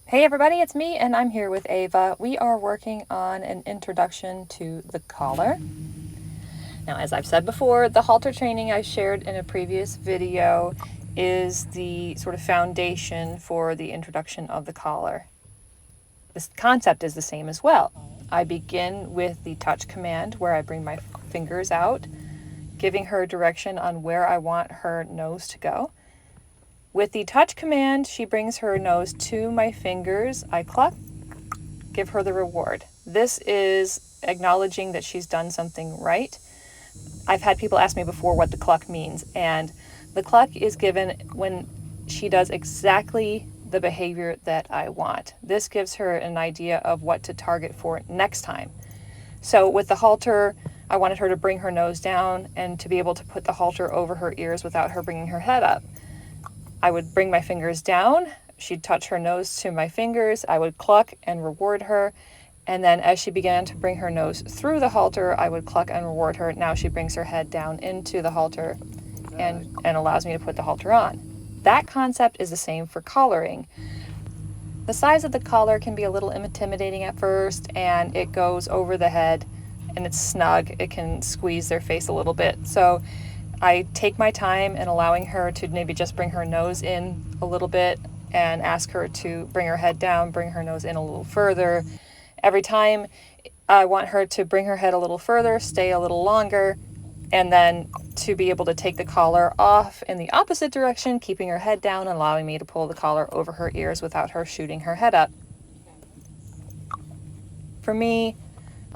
Hey everybody, it's me and I'm here with Ava. We are working on an introduction to the collar. Now, as I've said before, the halter training I shared in a previous video is the sort of foundation for the introduction of the collar. This concept is the same as well. I begin with the touch command where I bring my fingers out, giving her direction on where I want her nose to go. With the touch command, she brings her nose to my fingers. I cluck, give her the reward. This is acknowledging that she's done something right. I've had people ask me before what the cluck means, and the cluck is given when she does exactly the behavior that I want. This gives her an idea of what to target for next time. So with the halter, I wanted her to bring her nose down and to be able to put the halter over her ears without her bringing her head up. I would bring my fingers down, she'd touch her nose to my fingers, I would cluck and reward her, and then as she began to bring her nose through the halter, I would cluck and reward her. Now she brings her head down into the halter and allows me to put the halter on. That concept is the same for collaring. The size of the collar can be a little intimidating at first, and it goes over the head, and it's snug. It can squeeze their face a little bit. So I take my time in allowing her to maybe just bring her nose in a little bit and ask her to bring her head down, bring her nose in a little further. Every time I want her to bring her head a little further, stay a little longer, and then to be able to take the collar off in the opposite direction, keeping her head down, allowing me to pull the collar over her ears without her shooting her head up. For me,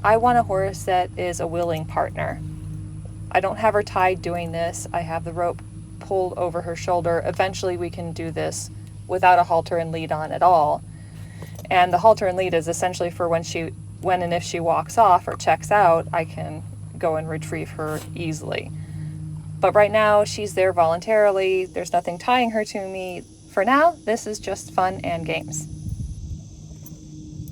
I want a horse that is a willing partner. I don't have her tied doing this. I have the rope pulled over her shoulder. Eventually we can do this without a halter and lead on at all. And the halter and lead is essentially for when and if she walks off or checks out, I can go and retrieve her easily. But right now she's there voluntarily. There's nothing tying her to me. For now, this is just fun and games.